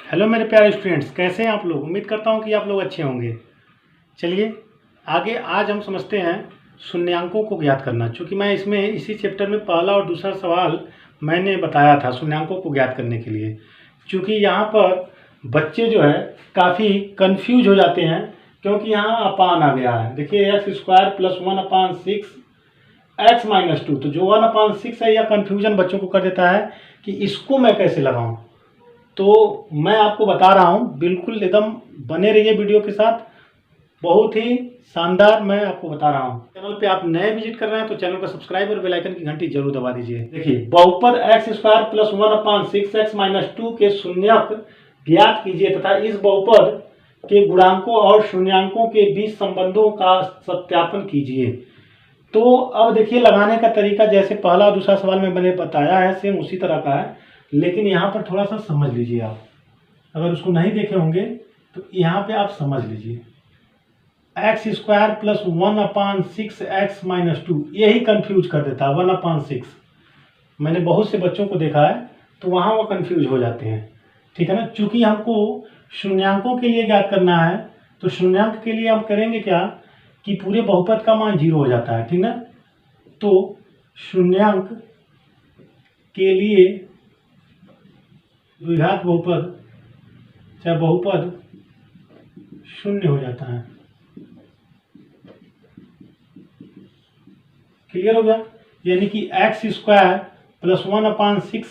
Hello मेरे प्यारे students, कैसे हैं आप लोग। उम्मीद करता हूं कि आप लोग अच्छे होंगे। चलिए आगे आज हम समझते हैं शून्यांकों को ज्ञात करना। चूँकि मैं इसमें इसी चैप्टर में पहला और दूसरा सवाल मैंने बताया था शून्यांकों को ज्ञात करने के लिए। चूँकि यहाँ पर बच्चे जो है काफ़ी कंफ्यूज हो जाते हैं, क्योंकि यहाँ अपान आ गया है। देखिए x² + 1/6 x-2, तो जो 1/6 है, यह कन्फ्यूजन बच्चों को कर देता है कि इसको मैं कैसे लगाऊं। तो मैं आपको बता रहा हूं, बिल्कुल एकदम बने रहिए वीडियो के साथ। बहुत ही शानदार मैं आपको बता रहा हूं। चैनल पे आप नए विजिट कर रहे हैं तो चैनल को सब्सक्राइब और बेल आइकन की घंटी जरूर दबा दीजिए। देखिए, बहुपद x² + 1/6 x-2 के शून्यक ज्ञात कीजिए तथा इस बहुपद के गुणांकों और शून्यांकों के बीच संबंधों का सत्यापन कीजिए। तो अब देखिए, लगाने का तरीका जैसे पहला और दूसरा सवाल में मैंने बताया है, सेम उसी तरह का है, लेकिन यहाँ पर थोड़ा सा समझ लीजिए। आप अगर उसको नहीं देखे होंगे तो यहाँ पे आप समझ लीजिए। x² + 1/6 x-2, यही कंफ्यूज कर देता है। 1/6 मैंने बहुत से बच्चों को देखा है, तो वहाँ वो कंफ्यूज हो जाते हैं। ठीक है ना। चूंकि हमको शून्यांकों के लिए ज्ञात करना है, तो शून्यांक के लिए हम करेंगे क्या कि पूरे बहुपद का मान 0 हो जाता है। ठीक ना। तो शून्यांक के लिए द्विघात बहुपद चाहे बहुपद 0 हो जाता है। क्लियर हो गया। यानी कि x² + 1/6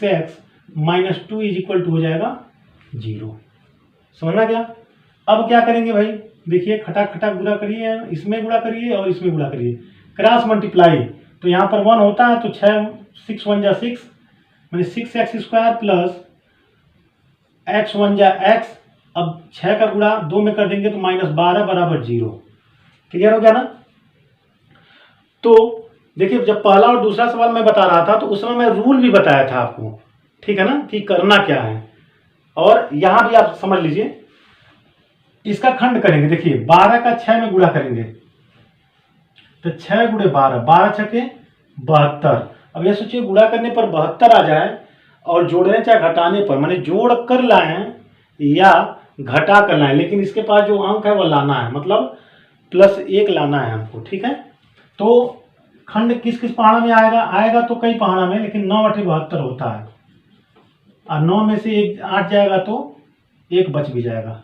x-2 = हो जाएगा 0। समझना क्या। अब क्या करेंगे भाई, देखिए खटाक खटाक गुणा करिए, इसमें गुणा करिए और इसमें गुणा करिए, क्रॉस मल्टीप्लाई। तो यहाँ पर 1 होता है तो 6 1 जा 6, मैंने 6x² + x 1 जा x। अब 6 का गुणा 2 में कर देंगे तो -12 = 0। क्लियर हो गया ना। तो देखिए, जब पहला और दूसरा सवाल मैं बता रहा था तो उस समय मैं रूल भी बताया था आपको। ठीक है ना, कि करना क्या है। और यहां भी आप समझ लीजिए, इसका खंड करेंगे। देखिए 12 का 6 में गुणा करेंगे तो 6 × 12, 12 × 6 = 72। अब यह सोचिए, गुणा करने पर 72 आ जाए और जोड़ने चाहे घटाने पर, माने जोड़ कर लाएं या घटा कर लाएं, लेकिन इसके पास जो अंक है वह लाना है, मतलब +1 लाना है हमको। ठीक है। तो खंड किस किस पहाड़ा में आएगा तो कई पहाड़ा में, लेकिन 9/72 होता है। और 9 में से 1 8 जाएगा तो 1 बच भी जाएगा।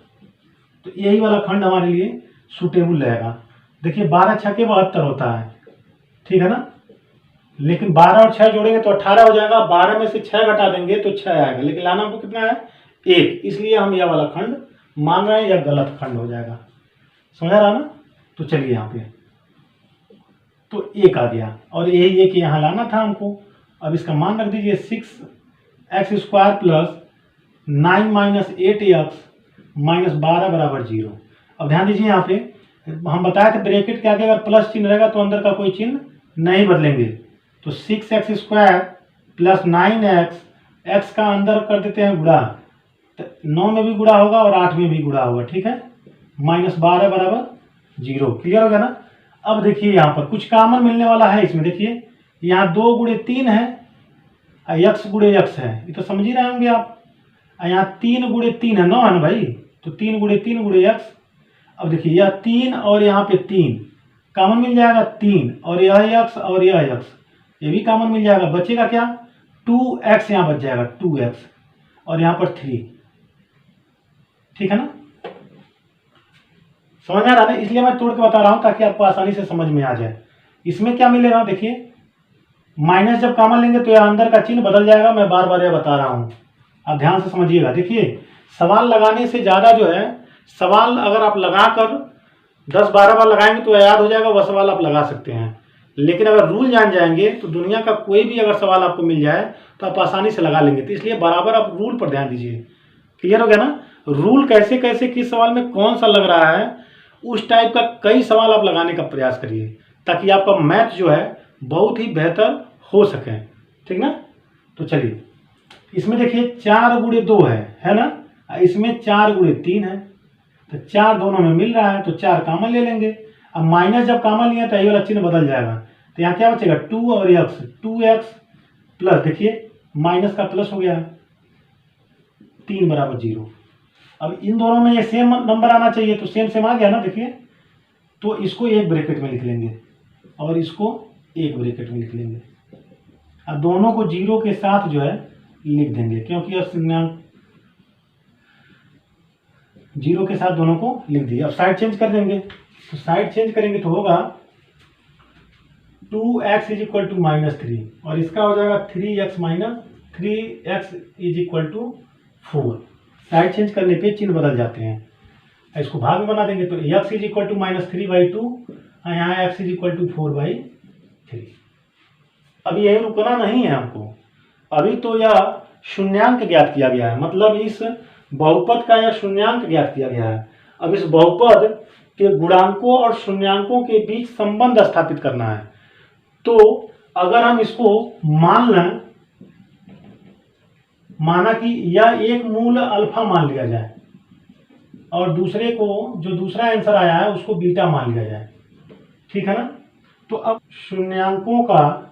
तो यही वाला खंड हमारे लिए सूटेबल रहेगा। देखिए 12 × 6 = 72 होता है। ठीक है ना। लेकिन 12 और 6 जोड़ेंगे तो 18 हो जाएगा। 12 में से 6 घटा देंगे तो 6 आएगा, लेकिन लाना हमको कितना है, 1। इसलिए हम यह वाला खंड मान रहे हैं, यह गलत खंड हो जाएगा। समझ रहा ना। तो चलिए यहाँ पे तो 1 आ गया और यही 1 यहाँ लाना था हमको। अब इसका मान रख दीजिए, 6x² + 9 - 8x - 12 = 0। अब ध्यान दीजिए, यहाँ पे हम बताए थे ब्रैकेट के आगे अगर प्लस चिन्ह रहेगा तो अंदर का कोई चिन्ह नहीं बदलेंगे। तो 6x² + 9x, x का अंदर कर देते हैं गुणा, तो 9 में भी गुणा होगा और 8 में भी गुणा होगा। ठीक है। -12 = 0। क्लियर हो गया ना। अब देखिए, यहाँ पर कुछ कॉमन मिलने वाला है इसमें। देखिए यहाँ 2 × 3 है, x × x है, ये तो समझ ही रहे होंगे आप। यहाँ 3 × 3 है, 9 है ना भाई, तो 3 × 3 × x। अब देखिए यह 3 और यहाँ पे 3 कॉमन मिल जाएगा, 3 और यह x और यह x, ये भी कॉमन मिल जाएगा। बचेगा क्या, 2x यहाँ बच जाएगा, 2x और यहाँ पर 3। ठीक है ना। समझ में आ रहा है। इसलिए मैं तोड़ के बता रहा हूं ताकि आपको आसानी से समझ में आ जाए। इसमें क्या मिलेगा, देखिए माइनस जब कॉमन लेंगे तो यह अंदर का चिन्ह बदल जाएगा। मैं बार बार यह बता रहा हूं, आप ध्यान से समझिएगा। देखिए सवाल लगाने से ज्यादा जो है, सवाल अगर आप लगाकर 10-12 बार लगाएंगे तो याद हो जाएगा, वह सवाल आप लगा सकते हैं। लेकिन अगर रूल जान जाएंगे तो दुनिया का कोई भी अगर सवाल आपको मिल जाए तो आप आसानी से लगा लेंगे। तो इसलिए बराबर आप रूल पर ध्यान दीजिए। क्लियर हो गया ना। रूल कैसे कैसे किस सवाल में कौन सा लग रहा है, उस टाइप का कई सवाल आप लगाने का प्रयास करिए, ताकि आपका मैथ जो है बहुत ही बेहतर हो सके। ठीक ना। तो चलिए, इसमें देखिए 4 × 2 है ना, इसमें 4 × 3 है, तो 4 दोनों में मिल रहा है तो 4 कॉमन ले लेंगे। अब माइनस जब कॉमन लिया तो ये वाला चिन्ह बदल जाएगा, तो यहाँ क्या बचेगा, 2 और x, 2x प्लस, देखिए माइनस का प्लस हो गया, 3 = 0। अब इन दोनों में ये सेम नंबर आना चाहिए, तो सेम सेम आ गया ना, देखिए। तो इसको एक ब्रैकेट में लिख लेंगे और इसको एक ब्रैकेट में लिख लेंगे। अब दोनों को 0 के साथ जो है लिख देंगे, क्योंकि अब 0 के साथ दोनों को लिख दिए। अब साइड चेंज कर देंगे, तो साइड चेंज करेंगे तो होगा 2x इज इक्वल टू -3 और इसका हो जाएगा 3x minus 3x is equal to 4। Side change करने पे चिन्ह बदल जाते हैं। इसको भाग में बना देंगे तो x इज इक्वल टू -3/2 और यहाँ x इज इक्वल टू 4/3। अभी यही रुकना नहीं है हमको, अभी तो यह शून्यांक ज्ञात किया गया है, मतलब इस बहुपद का यह शून्यांक ज्ञात किया गया है। अब इस बहुपद के गुणांकों और शून्यांकों के बीच संबंध स्थापित करना है। तो अगर हम इसको मान लें, माना कि यह एक मूल अल्फा मान लिया जाए और दूसरे को, जो दूसरा आंसर आया है उसको बीटा मान लिया जाए, ठीक है ना। तो अब शून्यांकों का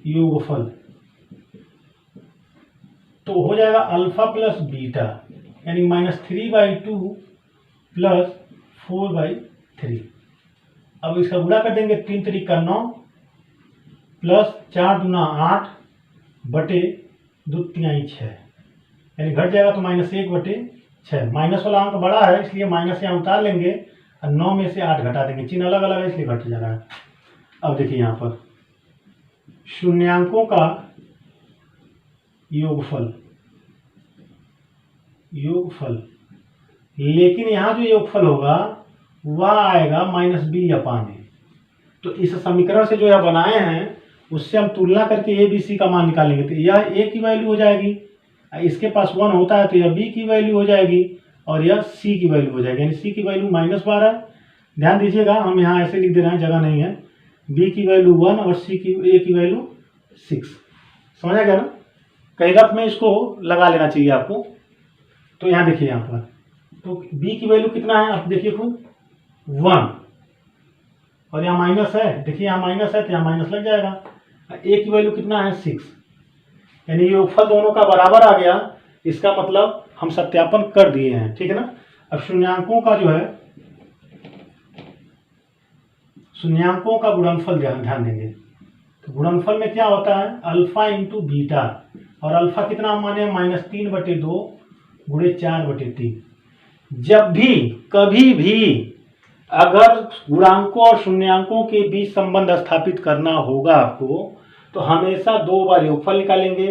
योगफल तो हो जाएगा अल्फा प्लस बीटा, यानी -3/2 प्लस 4/3। अब इसका गुणा कर देंगे, 3 3 का 9 प्लस 4 दूना 8 बटे 2 3 6, यानी घट जाएगा तो -1/6। माइनस वाला अंक बड़ा है इसलिए माइनस यहाँ उतार लेंगे और 9 में से 8 घटा देंगे, चिन्ह अलग अलग है इसलिए घट जा रहा है। अब देखिए यहाँ पर शून्यांकों का योगफल, लेकिन यहाँ जो योगफल होगा वह आएगा -b/a। तो इस समीकरण से जो यह बनाए हैं उससे हम तुलना करके a b c का मान निकालेंगे, तो यह a की वैल्यू हो जाएगी, इसके पास 1 होता है तो यह b की वैल्यू हो जाएगी और यह c की वैल्यू हो जाएगी, यानी c की वैल्यू -12। ध्यान दीजिएगा, हम यहाँ ऐसे लिख दे रहे हैं, जगह नहीं है। b की वैल्यू 1 और a की वैल्यू 6। समझा गया ना। कई रफ में इसको लगा लेना चाहिए आपको। तो यहाँ देखिए, यहाँ पर तो b की वैल्यू कितना है आप देखिए खुद, 1 और यहाँ माइनस है, देखिए यहाँ माइनस है तो यहाँ माइनस लग जाएगा। a की वैल्यू कितना है, 6, यानी योगफल दोनों का बराबर आ गया। इसका मतलब हम सत्यापन कर दिए हैं, ठीक है ना। अब शून्यांकों का जो है, शून्यांकों का गुणनफल ध्यान देंगे। तो गुणनफल में क्या होता है, अल्फा इंटू बीटा, और अल्फा कितना हम माने, -3/2 गुणे 4/3। जब भी कभी भी अगर गुणांकों और शून्यांकों के बीच संबंध स्थापित करना होगा आपको, तो हमेशा 2 बार योगफल निकालेंगे।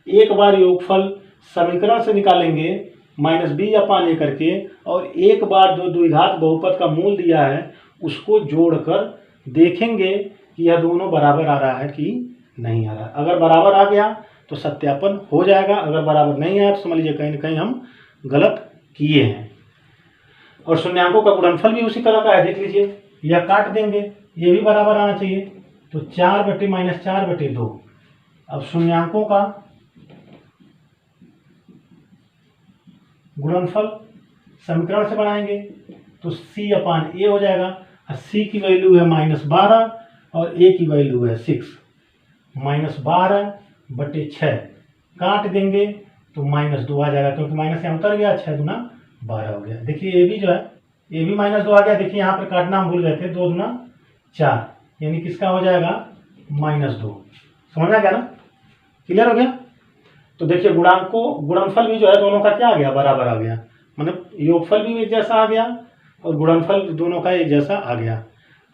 एक बार योगफल समीकरण से निकालेंगे -b/a करके, और एक बार जो द्विघात बहुपद का मूल दिया है उसको जोड़कर देखेंगे कि यह दोनों बराबर आ रहा है कि नहीं आ रहा है। अगर बराबर आ गया तो सत्यापन हो जाएगा, अगर बराबर नहीं आया तो समझ लीजिए कहीं ना कहीं हम गलत किए हैं। और शून्यांकों का गुणनफल भी उसी तरह का है, देख लीजिए, यह काट देंगे, ये भी बराबर आना चाहिए, तो 4/-4/2। अब शून्यांकों का गुणनफल समीकरण से बनाएंगे तो c/a हो जाएगा, और c की वैल्यू है -12 और a की वैल्यू है 6। -12/6 काट देंगे तो -2 आ जाएगा, क्योंकि माइनस यहाँ उतर गया, 6 दूना 12 हो गया। देखिए ए भी जो है, ए भी -2 आ गया। देखिए यहाँ पर काटना हम भूल गए थे, 2 दूना 4, यानी किसका हो जाएगा, -2। समझ आ गया ना, क्लियर हो गया। तो देखिए गुणनफल भी जो है दोनों का क्या आ गया, बराबर आ गया, मतलब योगफल भी एक जैसा आ गया और गुणनफल दोनों का एक जैसा आ गया।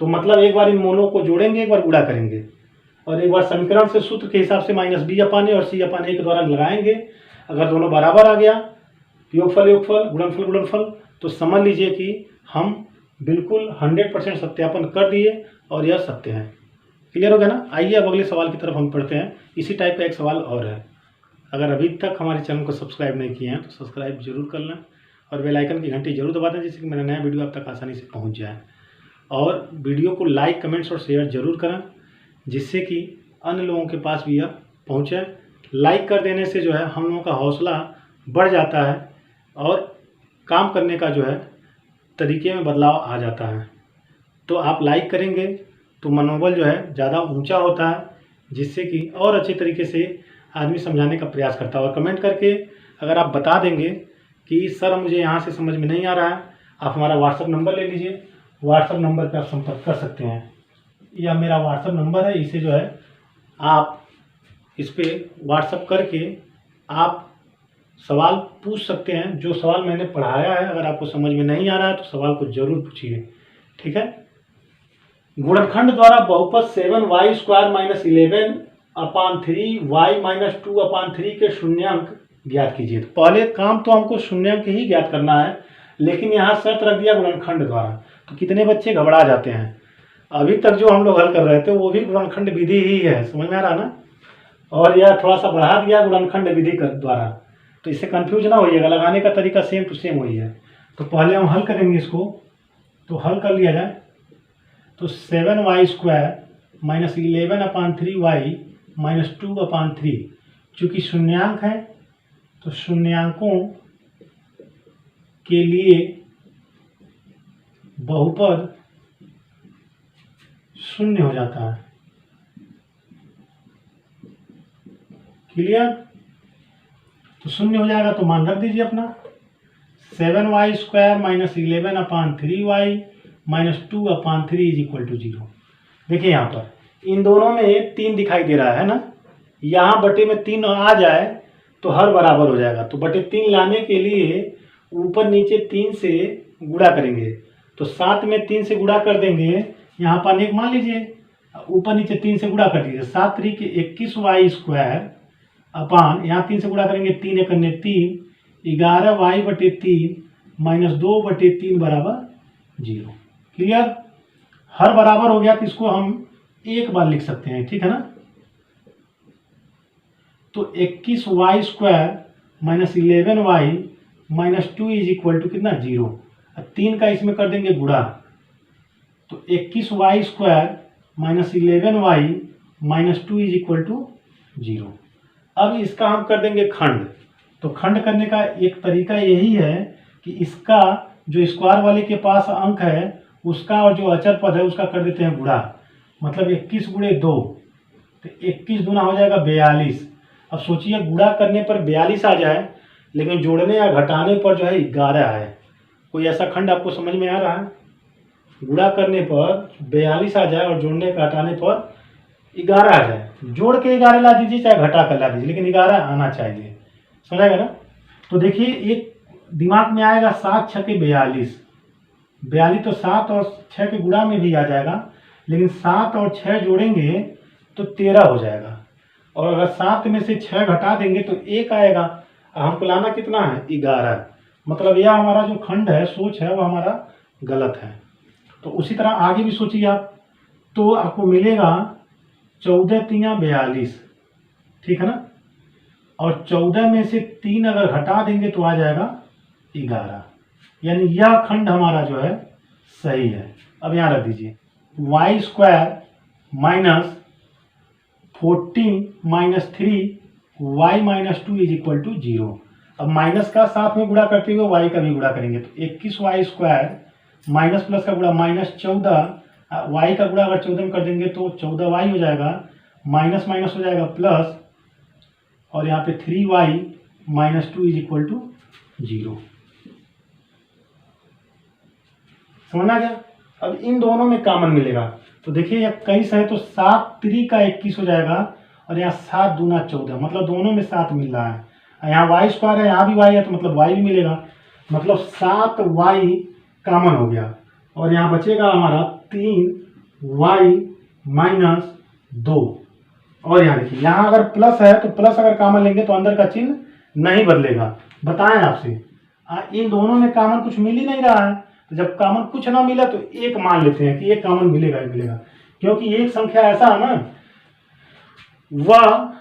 तो मतलब एक बार इन मोलों को जोड़ेंगे, एक बार गुणा करेंगे, और एक बार समीकरण से सूत्र के हिसाब से -b/a और c/a के द्वारा लगाएंगे। अगर दोनों बराबर आ गया, योगफल गुणनफल, तो समझ लीजिए कि हम बिल्कुल 100% सत्यापन कर दिए और यह सत्य है। क्लियर हो गया ना। आइए अब अगले सवाल की तरफ हम पढ़ते हैं। इसी टाइप का एक सवाल और है। अगर अभी तक हमारे चैनल को सब्सक्राइब नहीं किए हैं तो सब्सक्राइब जरूर कर लें और बेल आइकन की घंटी जरूर दबा दें, जिससे कि मेरा नया वीडियो आप तक आसानी से पहुंच जाए। और वीडियो को लाइक, कमेंट्स और शेयर जरूर करें, जिससे कि अन्य लोगों के पास भी यह पहुँचे। लाइक कर देने से जो है हम लोगों का हौसला बढ़ जाता है और काम करने का जो है तरीके में बदलाव आ जाता है। तो आप लाइक करेंगे तो मनोबल जो है ज़्यादा ऊंचा होता है, जिससे कि और अच्छे तरीके से आदमी समझाने का प्रयास करता है। और कमेंट करके अगर आप बता देंगे कि सर मुझे यहाँ से समझ में नहीं आ रहा है, आप हमारा व्हाट्सअप नंबर ले लीजिए, व्हाट्सअप नंबर पर आप संपर्क कर सकते हैं। यह मेरा व्हाट्सअप नंबर है, इसे जो है आप इस पर व्हाट्सअप करके आप सवाल पूछ सकते हैं। जो सवाल मैंने पढ़ाया है अगर आपको समझ में नहीं आ रहा है तो सवाल को जरूर पूछिए, ठीक है। गुणनखंड द्वारा बहुपद 7y² - 11/3y - 2/3 के शून्यांक ज्ञात कीजिए। तो पहले काम तो हमको शून्यांक ही ज्ञात करना है, लेकिन यहाँ शर्त रख दिया गुणनखंड द्वारा। तो कितने बच्चे घबरा जाते हैं। अभी तक जो हम लोग हल कर रहे थे वो भी गुणनखंड विधि ही है, समझ में आ रहा ना। और यह थोड़ा सा बढ़ा दिया गुणनखंड विधि द्वारा, तो इससे कंफ्यूज ना होइएगा, लगाने का तरीका सेम टू सेम वही है। तो पहले हम हल करेंगे इसको, तो हल कर लिया जाए। तो 7y² - 11/3y - 2/3, चूँकि शून्यांक है तो शून्यांकों के लिए बहुपद शून्य हो जाता है। क्लियर? तो शून्य हो जाएगा तो मान रख दीजिए अपना 7y² - 11/3y - 2/3 = 0। देखिए यहाँ पर इन दोनों में 3 दिखाई दे रहा है ना, यहाँ बटे में 3 आ जाए तो हर बराबर हो जाएगा। तो बटे 3 लाने के लिए ऊपर नीचे 3 से गुणा करेंगे, तो 7 में 3 से गुणा कर देंगे, यहाँ पर अनेक मान लीजिए, ऊपर नीचे 3 से गुणा कर दीजिए। 7 3 के 21y² अपान, यहाँ 3 से गुणा करेंगे, 3 × 3 11y/3 - 2/3 = 0। क्लियर? हर बराबर हो गया तो इसको हम एक बार लिख सकते हैं, ठीक है ना। तो 21y² - 11y - 2 = कितना 0। अब 3 का इसमें कर देंगे गुणा, तो 21y² - 11y - 2 = 0। अब इसका हम कर देंगे खंड। तो खंड करने का एक तरीका यही है कि इसका जो स्क्वायर वाले के पास अंक है उसका और जो अचर पद है उसका कर देते हैं गुणा, मतलब 21 × 2, तो 21 दूना हो जाएगा 42। अब सोचिए गुणा करने पर 42 आ जाए, लेकिन जोड़ने या घटाने पर जो है 11 है। कोई ऐसा खंड आपको समझ में आ रहा है? गुणा करने पर 42 आ जाए और जोड़ने घटाने पर 11 आ जाए, जोड़ के 11 ला दीजिए चाहे घटा कर ला दीजिए, लेकिन 11 आना चाहिए, समझाएगा ना। तो देखिए एक दिमाग में आएगा 7 × 6 = 42, 42 तो 7 और 6 के गुणा में भी आ जाएगा, लेकिन 7 और 6 जोड़ेंगे तो 13 हो जाएगा, और अगर 7 में से 6 घटा देंगे तो 1 आएगा। हमको लाना कितना है 11, मतलब यह हमारा जो खंड है, सोच है, वो हमारा गलत है। तो उसी तरह आगे भी सोचिए आप, तो आपको मिलेगा 14 × 3 = 42, ठीक है ना, और 14 में से 3 अगर घटा देंगे तो आ जाएगा 11, यानी यह खंड हमारा जो है सही है। अब यहाँ रख दीजिए y² - 14 - 3y - 2 = 0। अब माइनस का साथ में गुणा करते हुए y का भी गुणा करेंगे, तो 21y² माइनस प्लस का गुणा -14, y का गुणा अगर 14 में कर देंगे तो 14y हो जाएगा, माइनस माइनस हो जाएगा प्लस, और यहाँ पे 3y - 2 = 0। समझना क्या? अब इन दोनों में कॉमन मिलेगा, तो देखिए यह 21 है तो 7 3 का 21 हो जाएगा, और यहाँ 7 दूना 14, मतलब दोनों में 7 मिल रहा है। यहाँ y² है, यहाँ भी y है, तो मतलब y भी मिलेगा, मतलब 7y कॉमन हो गया, और यहाँ बचेगा हमारा 3y - 2। और यहाँ देखिए, यहाँ अगर प्लस है तो प्लस अगर कॉमन लेंगे तो अंदर का चिन्ह नहीं बदलेगा। बताएं आपसे, इन दोनों में कॉमन कुछ मिल ही नहीं रहा है, तो जब कॉमन कुछ ना मिला तो एक मान लेते हैं कि एक कॉमन मिलेगा ही मिलेगा, क्योंकि एक संख्या ऐसा है ना वह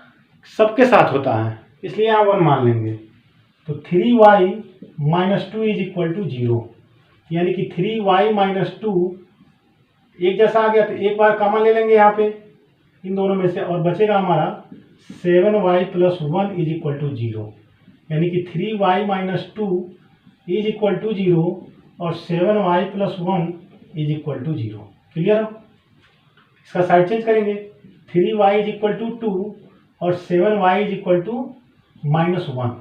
सबके साथ होता है, इसलिए यहाँ 1 मान लेंगे। तो 3y - 2 = 0, यानी कि 3y - 2 एक जैसा आ गया, तो एक बार कॉमन ले लेंगे यहाँ पे इन दोनों में से, और बचेगा हमारा 7y + 1 = 0, यानी कि 3y - 2 = 0 और 7y + 1 = 0। क्लियर? इसका साइड चेंज करेंगे, 3y = 2 और 7y = -1,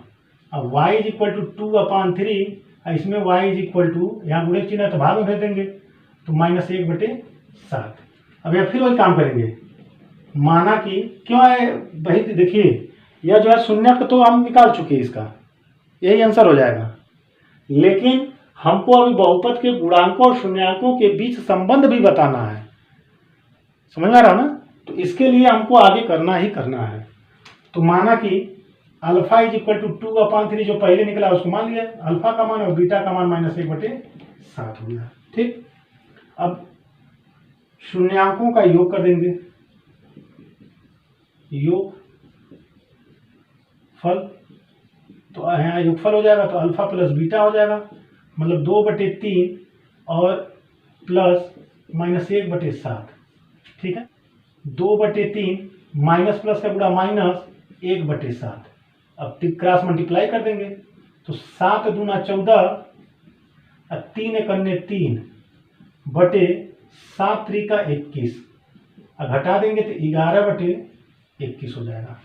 अब y इज इक्वल टू 2/3, इसमें y इज इक्वल टू, यहाँ गुणे चिन्ह है तो भाग में भेज देंगे, तो -1/7। अब यह फिर वही काम करेंगे, माना कि क्यों है भाई, देखिए यह जो है शून्य तो हम निकाल चुके हैं, इसका यही आंसर हो जाएगा, लेकिन हमको अभी बहुपद के गुणांकों और शून्यांकों के बीच संबंध भी बताना है, समझ में आ रहा ना। तो इसके लिए हमको आगे करना ही करना है। तो माना कि अल्फा इज इक्वल टू 2/3 जो पहले निकला उसको मान लिया अल्फा का मान, और बीटा का मान -1/7 हो गया। ठीक, अब शून्यांकों का योग कर देंगे, योग फल, तो यहाँ योगफल हो जाएगा, तो अल्फा प्लस बीटा हो जाएगा, मतलब 2/3 और प्लस -1/7। ठीक है, 2/3 माइनस प्लस का गुणा -1/7। अब क्रॉस मल्टीप्लाई कर देंगे, तो 7 दूना 14, 3 एकन्ने 3 बटे 7 त्रिका 21, घटा देंगे तो 11/21 हो जाएगा।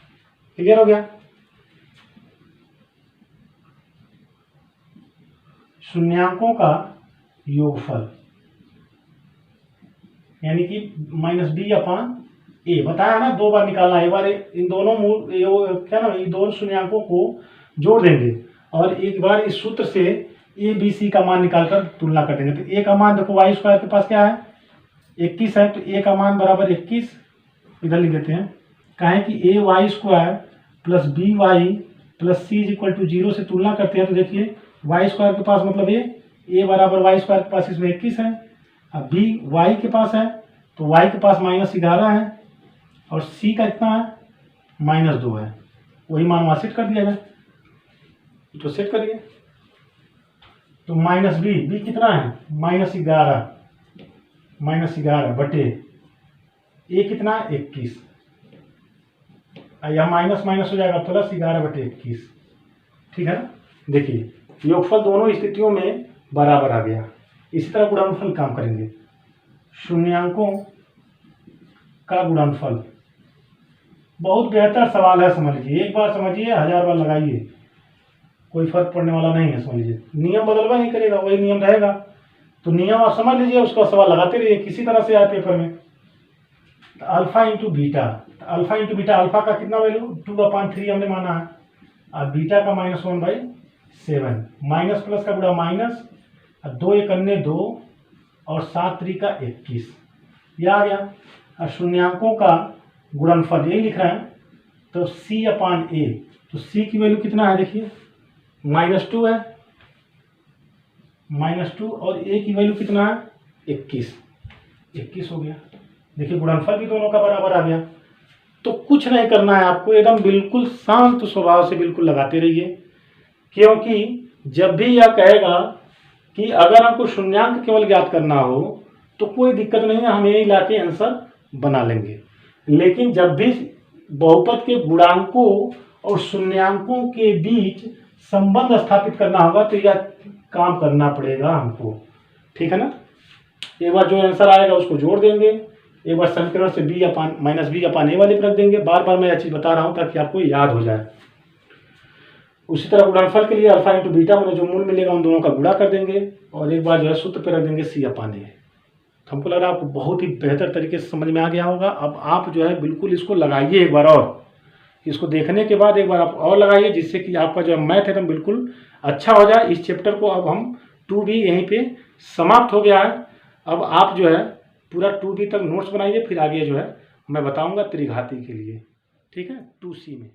क्लियर हो गया। शून्यांकों का योगफल यानी कि -b/a बताया ना, 2 बार निकालना है। एक बार इन दोनों मूल क्या ना, इन दोनों शून्यांकों को जोड़ देंगे और एक बार इस सूत्र से a b c का मान निकालकर तुलना कर देंगे। तो a का मान देखो y स्क्वायर के पास क्या है 21 है, तो a का मान बराबर 21 इधर लिख देते हैं। कहें कि a y square plus b y plus c is equal to 0 से तुलना करते हैं, तो देखिए y स्क्वायर के पास मतलब a बराबर y स्क्वायर के पास इसमें 21 है, अब b y के पास है तो y के पास -11 है, और c का कितना है -2 है, वही मान वहाँ सेट कर दिया जाए। तो सेट करिए, तो -b कितना है -11 बटे a कितना है 21, यह माइनस माइनस हो जाएगा प्लस 11/21। ठीक है ना। देखिए योगफल दोनों स्थितियों में बराबर आ गया। इसी तरह गुणनफल काम करेंगे। शून्यांकों का गुणनफल बहुत बेहतर सवाल है, समझ लीजिए, एक बार समझिए 1000 बार लगाइए, कोई फर्क पड़ने वाला नहीं है। समझ लीजिए, नियम बदलवा नहीं करेगा, वही नियम रहेगा। तो नियम आप समझ लीजिए, उसका सवाल लगाते रहिए, किसी तरह से आए पेपर में। तो अल्फा इंटू बीटा, अल्फा का कितना वैल्यू 2/3 हमने माना है, और बीटा का -1/7, माइनस प्लस का गुणा माइनस, 2 एकन्ने 2 और 7 त्रिका 21, यह आ गया। और शून्यांकों का गुणनफल यही लिख रहे हैं, तो c/a, तो c की वैल्यू कितना है देखिए -2 है, -2, और a की वैल्यू कितना है 21 हो गया। देखिए गुणनफल भी दोनों का बराबर आ गया। तो कुछ नहीं करना है आपको, एकदम बिल्कुल शांत स्वभाव से बिल्कुल लगाते रहिए, क्योंकि जब भी यह कहेगा कि अगर हमको शून्यांक केवल ज्ञात करना हो तो कोई दिक्कत नहीं है, हम यही ला के आंसर बना लेंगे। लेकिन जब भी बहुपद के गुणांकों और शून्यांकों के बीच संबंध स्थापित करना होगा तो यह काम करना पड़ेगा हमको। ठीक है ना। एक बार जो आंसर आएगा उसको जोड़ देंगे, एक बार समीकरण से -b/a वाले रख देंगे। बार बार मैं यह चीज़ बता रहा हूँ ताकि आपको याद हो जाए। उसी तरह गुणनफल के लिए अल्फा इंटू बीटा में जो मूल मिलेगा उन दोनों का गुणा कर देंगे, और एक बार जो है सूत्र पे रख देंगे c/a। तो हमको लग रहा है आपको बहुत ही बेहतर तरीके से समझ में आ गया होगा। अब आप जो है बिल्कुल इसको लगाइए एक बार, और इसको देखने के बाद एक बार आप और लगाइए, जिससे कि आपका जो है मैथ एकदम बिल्कुल अच्छा हो जाए। इस चैप्टर को अब हम 2b यहीं पे समाप्त हो गया है। अब आप जो है पूरा 2b तक नोट्स बनाइए, फिर आगे जो है मैं बताऊंगा त्रिघाती के लिए। ठीक है, 2c में।